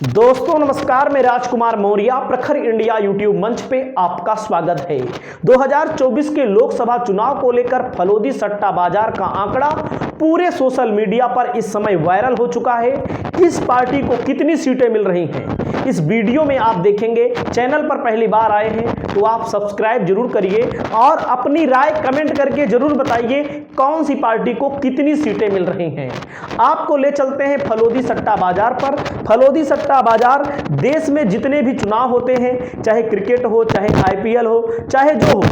दोस्तों नमस्कार, मैं राजकुमार मौर्य प्रखर इंडिया यूट्यूब मंच पे आपका स्वागत है। 2024 के लोकसभा चुनाव को लेकर फलोदी सट्टा बाजार का आंकड़ा पूरे सोशल मीडिया पर इस समय वायरल हो चुका है। किस पार्टी को कितनी सीटें मिल रही हैं, इस वीडियो में आप देखेंगे। चैनल पर पहली बार आए हैं तो आप सब्सक्राइब जरूर करिए और अपनी राय कमेंट करके जरूर बताइए कौन सी पार्टी को कितनी सीटें मिल रही हैं। आपको ले चलते हैं फलोदी सट्टा बाजार पर। फलोदी सट्टा बाजार देश में जितने भी चुनाव होते हैं, चाहे क्रिकेट हो, चाहे आईपीएल हो, चाहे जो हो,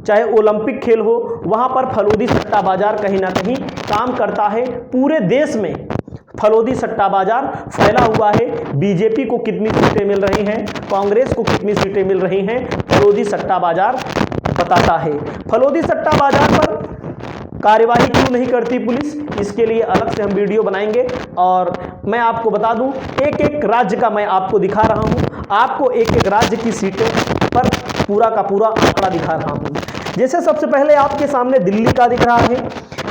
चाहे ओलंपिक खेल हो, वहां पर फलोदी सट्टा बाजार कहीं ना कहीं काम करता है। पूरे देश में फलोदी सट्टा बाजार फैला हुआ है। बीजेपी को कितनी सीटें मिल रही हैं, कांग्रेस को कितनी सीटें मिल रही हैं, फलोदी सट्टा बाजार बताता है। फलोदी सट्टा बाजार पर कार्यवाही क्यों नहीं करती पुलिस, इसके लिए अलग से हम वीडियो बनाएंगे। और मैं आपको बता दूं, एक एक राज्य का मैं आपको दिखा रहा हूं। आपको एक एक राज्य की सीटों पर पूरा का पूरा आंकड़ा दिखा रहा हूं। जैसे सबसे पहले आपके सामने दिल्ली का दिख रहा है।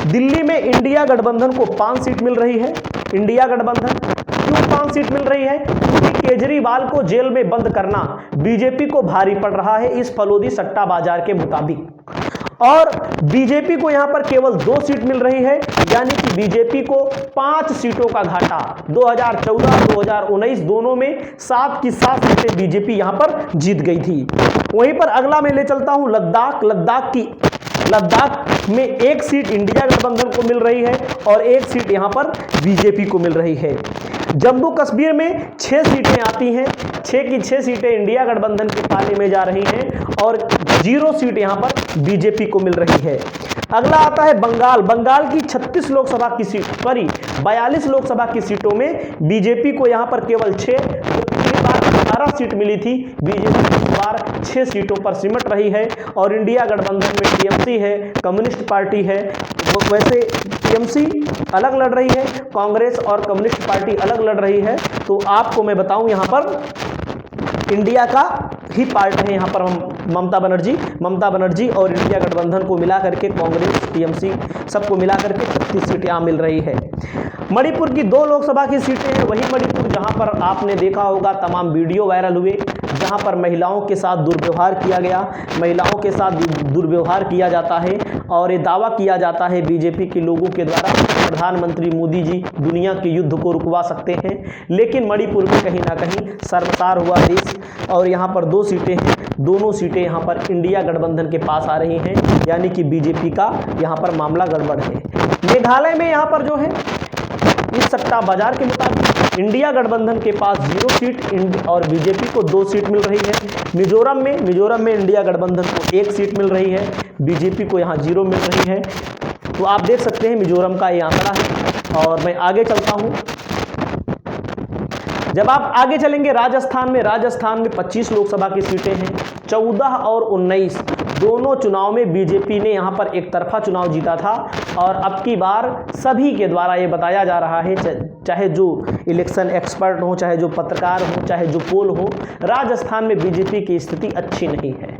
दिल्ली में इंडिया गठबंधन को 5 सीट मिल रही है। इंडिया गठबंधन क्यों 5 सीट मिल रही है? क्योंकि केजरीवाल को जेल में बंद करना बीजेपी को भारी पड़ रहा है इस फलोदी सट्टा बाजार के मुताबिक। और बीजेपी को यहां पर केवल 2 सीट मिल रही है, यानी कि बीजेपी को 5 सीटों का घाटा। 2014-2019 दोनों में 7 की 7 सीटें बीजेपी यहां पर जीत गई थी। वहीं पर अगला मैं ले चलता हूं लद्दाख में 1 सीट इंडिया गठबंधन को मिल रही है और 1 सीट यहां पर बीजेपी को मिल रही है। जम्मू कश्मीर में 6 सीटें आती हैं, 6 की 6 सीटें इंडिया गठबंधन के पाले में जा रही हैं और 0 सीट यहां पर बीजेपी को मिल रही है। अगला आता है बंगाल की 36 लोकसभा की सीट, सॉरी 42 लोकसभा की सीटों में बीजेपी को यहां पर केवल 6, पिछली बार 18 सीट मिली थी, बीजेपी इस बार 6 सीटों पर सिमट रही है। और इंडिया गठबंधन में टीएमसी है, कम्युनिस्ट पार्टी है। वैसे टीएमसी अलग लड़ रही है, कांग्रेस और कम्युनिस्ट पार्टी अलग लड़ रही है। तो आपको मैं बताऊं, यहां पर इंडिया का ही पार्ट है। यहां पर हम ममता बनर्जी और इंडिया गठबंधन को मिला करके कांग्रेस, टीएमसी सबको मिला करके 36 सीटें यहां मिल रही है। मणिपुर की 2 लोकसभा की सीटें हैं। वही मणिपुर जहां पर आपने देखा होगा तमाम वीडियो वायरल हुए, जहां पर महिलाओं के साथ दुर्व्यवहार किया गया, महिलाओं के साथ दुर्व्यवहार किया जाता है और ये दावा किया जाता है बीजेपी के लोगों के द्वारा प्रधानमंत्री मोदी जी दुनिया के युद्ध को रुकवा सकते हैं। लेकिन मणिपुर में कहीं ना कहीं शर्मसार हुआ देश और यहाँ पर 2 सीटें हैं, दोनों सीटें यहाँ पर इंडिया गठबंधन के पास आ रही हैं, यानी कि बीजेपी का यहाँ पर मामला गड़बड़ है। मेघालय में यहाँ पर जो है इस सट्टा बाजार के मुताबिक इंडिया गठबंधन के पास 0 सीट और बीजेपी को 2 सीट मिल रही है। मिजोरम में इंडिया गठबंधन को 1 सीट मिल रही है, बीजेपी को यहाँ 0 मिल रही है। तो आप देख सकते हैं मिजोरम का ये आंकड़ा है। और मैं आगे चलता हूँ। जब आप आगे चलेंगे राजस्थान में 25 लोकसभा की सीटें हैं। 14 और 19 दोनों चुनाव में बीजेपी ने यहां पर एक तरफा चुनाव जीता था और अब की बार सभी के द्वारा ये बताया जा रहा है, चाहे जो इलेक्शन एक्सपर्ट हो, चाहे जो पत्रकार हो, चाहे जो पोल हो, राजस्थान में बीजेपी की स्थिति अच्छी नहीं है।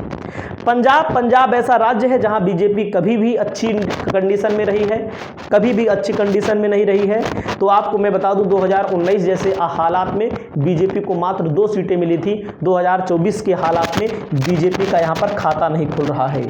पंजाब ऐसा राज्य है जहां बीजेपी कभी भी अच्छी कंडीशन में रही है, कभी भी अच्छी कंडीशन में नहीं रही है। तो आपको मैं बता दूं 2019 जैसे हालात में बीजेपी को मात्र 2 सीटें मिली थी। 2024 के हालात में बीजेपी का यहां पर खाता नहीं खुल रहा है।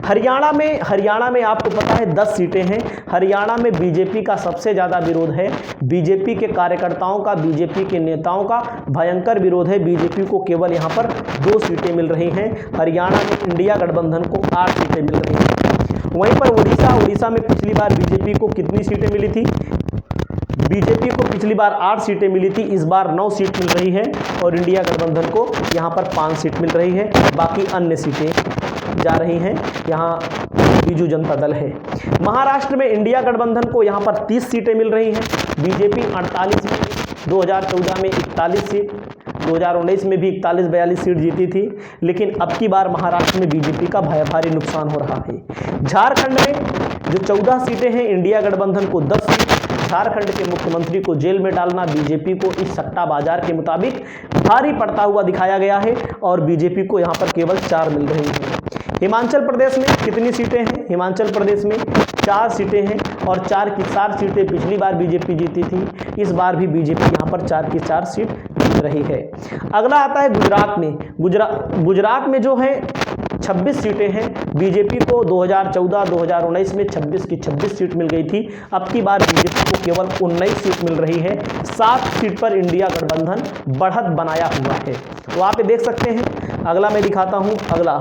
हरियाणा में आपको पता है 10 सीटें हैं। हरियाणा में बीजेपी का सबसे ज़्यादा विरोध है। बीजेपी के कार्यकर्ताओं का, बीजेपी के नेताओं का भयंकर विरोध है। बीजेपी को केवल यहाँ पर 2 सीटें मिल रही हैं। हरियाणा में इंडिया गठबंधन को 8 सीटें मिल रही हैं। वहीं पर उड़ीसा में पिछली बार बीजेपी को कितनी सीटें मिली थी? बीजेपी को पिछली बार 8 सीटें मिली थी, इस बार 9 सीट मिल रही है और इंडिया गठबंधन को यहाँ पर 5 सीट मिल रही है। बाकी अन्य सीटें जा रही हैं, यहाँ बीजू जनता दल है। महाराष्ट्र में इंडिया गठबंधन को यहाँ पर 30 सीटें मिल रही हैं, बीजेपी 48 सीट, 2014 में 41 सीट, 2019 में भी 41-42 सीट जीती थी। लेकिन अब की बार महाराष्ट्र में बीजेपी का भारी नुकसान हो रहा है। झारखंड में जो 14 सीटें हैं, इंडिया गठबंधन को 10 सीट। झारखंड के मुख्यमंत्री को जेल में डालना बीजेपी को इस सट्टा बाजार के मुताबिक भारी पड़ता हुआ दिखाया गया है और बीजेपी को यहाँ पर केवल 4 मिल रही हैं। हिमाचल प्रदेश में कितनी सीटें हैं? हिमाचल प्रदेश में 4 सीटें हैं और 4 की 4 सीटें पिछली बार बीजेपी जीती थी, इस बार भी बीजेपी यहाँ पर 4 की 4 सीट रही है। अगला आता है गुजरात में। गुजरात में जो है 26 सीटें हैं। बीजेपी को 2014-2019 में 26 की 26 सीट मिल गई थी। अब की बार बीजेपी को केवल 19 सीट मिल रही है। 7 सीट पर इंडिया गठबंधन बढ़त बनाया हुआ है। तो आप ये देख सकते हैं। अगला मैं दिखाता हूं। अगला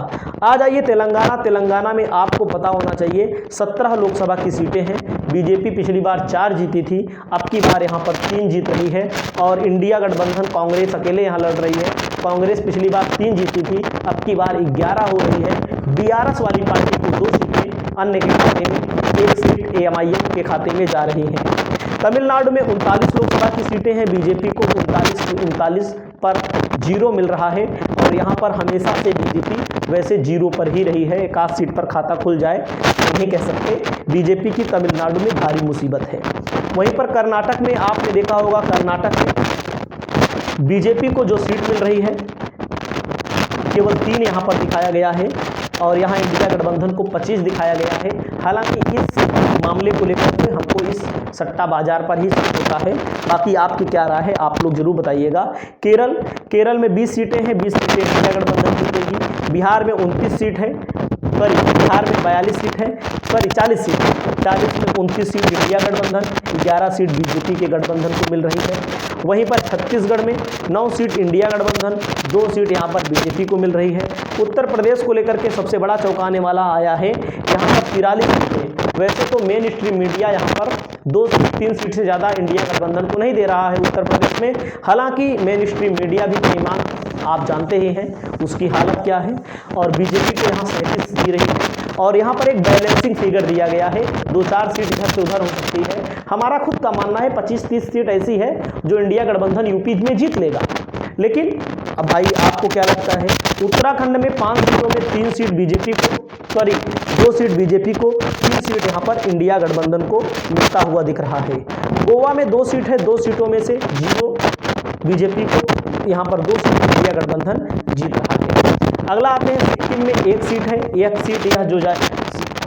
आ जाइए तेलंगाना। तेलंगाना में आपको पता होना चाहिए 17 लोकसभा की सीटें हैं। बीजेपी पिछली बार 4 जीती थी, अब की बार यहाँ पर 3 जीत रही है। और इंडिया गठबंधन कांग्रेस अकेले यहाँ लड़ रही है। कांग्रेस पिछली बार 3 जीती थी, अब की बार 11 हो रही है। बीआरएस वाली पार्टी को 2 सीटें, अन्य के खाते में 1 सीट एएमआईएम के खाते में जा रही है। तमिलनाडु में 39 लोकसभा की सीटें हैं। बीजेपी को 39 पर 0 मिल रहा है। और यहाँ पर हमेशा से बीजेपी वैसे 0 पर ही रही है। एक आध सीट पर खाता खुल जाए नहीं कह सकते। बीजेपी की तमिलनाडु में भारी मुसीबत है। वहीं पर कर्नाटक में आपने देखा होगा, कर्नाटक में बीजेपी को जो सीट मिल रही है केवल 3 यहाँ पर दिखाया गया है। और यहाँ इंडिया गठबंधन को 25 दिखाया गया है। हालांकि इस मामले को लेकर के हमको इस सट्टा बाजार पर ही होता है। बाकी आपकी क्या राय है आप लोग जरूर बताइएगा। केरल में 20 सीटें हैं। 20 सीटें इंडिया गठबंधन जीतेगी। बिहार में 29 सीट है। बिहार में 42 सीट है। 40 सीट, 40 में 29 सीट इंडिया गठबंधन, 11 सीट बीजेपी के गठबंधन को मिल रही है। वहीं पर छत्तीसगढ़ में 9 सीट इंडिया गठबंधन, 2 सीट यहाँ पर बीजेपी को मिल रही है। उत्तर प्रदेश को लेकर के सबसे बड़ा चौंकाने वाला आया है। यहाँ पर 43 सीटें। वैसे तो मेन स्ट्रीम मीडिया यहाँ पर 2-3 सीट से ज़्यादा इंडिया गठबंधन को नहीं दे रहा है उत्तर प्रदेश में। हालांकि मेन स्ट्रीम मीडिया भी बेईमान आप जानते ही हैं उसकी हालत क्या है। और बीजेपी को यहाँ 37 दी रही है। और यहाँ पर एक बैलेंसिंग फिगर दिया गया है, 2-4 सीट इधर से उधर हो सकती है। हमारा खुद का मानना है 25-30 सीट ऐसी है जो इंडिया गठबंधन यूपी में जीत लेगा। लेकिन अब भाई आपको क्या लगता है? उत्तराखंड में 5 सीटों में 3 सीट बीजेपी को, 2 सीट बीजेपी को, 3 सीट यहाँ पर इंडिया गठबंधन को मिलता हुआ दिख रहा है। गोवा में 2 सीट है, 2 सीटों में से 0 बीजेपी को, यहाँ पर 2 सीट इंडिया गठबंधन जीत रहा है। अगला आते हैं सिक्किम में 1 सीट है। 1 सीट यह जो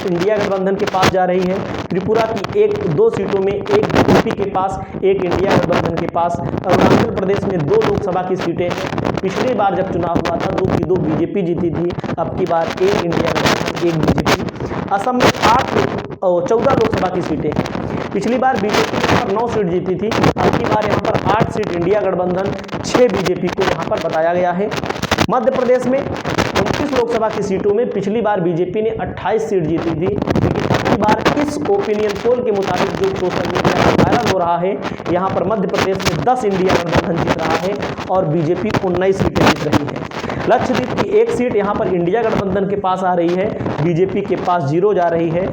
इंडिया गठबंधन के पास जा रही है। त्रिपुरा की 2 सीटों में 1 बीजेपी के पास, 1 इंडिया गठबंधन के पास। अरुणाचल प्रदेश में 2 लोकसभा की सीटें हैं। पिछली बार जब चुनाव हुआ था 2 की 2 बीजेपी जीती थी, अब की बार 1 इंडिया गठबंधन, 1 बीजेपी। असम में 14 लोकसभा की सीटें हैं। पिछली बार बीजेपी यहाँ पर 9 सीट जीती थी, अब की बार यहाँ पर 8 सीट इंडिया गठबंधन, 6 बीजेपी को यहाँ पर बताया गया है। मध्य प्रदेश में 29 लोकसभा की सीटों में पिछली बार बीजेपी ने 28 सीट जीती थी, लेकिन अगली बार इस ओपिनियन पोल के मुताबिक जो सोशल मीडिया पर वायरल हो रहा है, यहाँ पर मध्य प्रदेश में 10 इंडिया गठबंधन जीत रहा है और बीजेपी 19 सीटें जीत रही है। लक्षद्वीप की 1 सीट यहाँ पर इंडिया गठबंधन के पास आ रही है, बीजेपी के पास 0 जा रही है।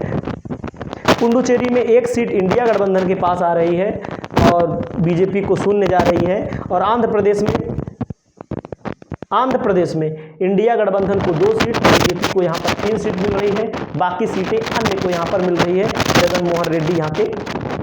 पुडुचेरी में 1 सीट इंडिया गठबंधन के पास आ रही है और बीजेपी को 0 जा रही है। और आंध्र प्रदेश में इंडिया गठबंधन को 2 सीट, बीजेपी को यहाँ पर 3 सीट मिल रही है। बाकी सीटें अन्य को यहाँ पर मिल रही है। जगन मोहन रेड्डी यहाँ के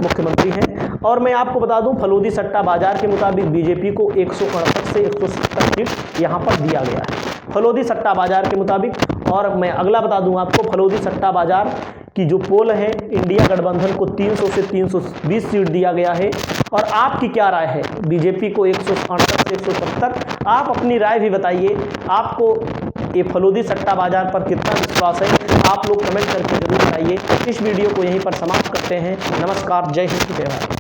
मुख्यमंत्री हैं। और मैं आपको बता दूं फलोदी सट्टा बाजार के मुताबिक बीजेपी को 168 से 170 सीट यहाँ पर दिया गया है, फलोदी सट्टा बाजार के मुताबिक। और मैं अगला बता दूं आपको, फलोदी सट्टा बाजार की जो पोल है, इंडिया गठबंधन को 300 से 320 सीट दिया गया है। और आपकी क्या राय है? बीजेपी को 168 से 170। आप अपनी राय भी बताइए, आपको ये फलोदी सट्टा बाजार पर कितना विश्वास है? आप लोग कमेंट करके जरूर बताइए। इस वीडियो को यहीं पर समाप्त करते हैं। नमस्कार, जय हिंद, जय भारत।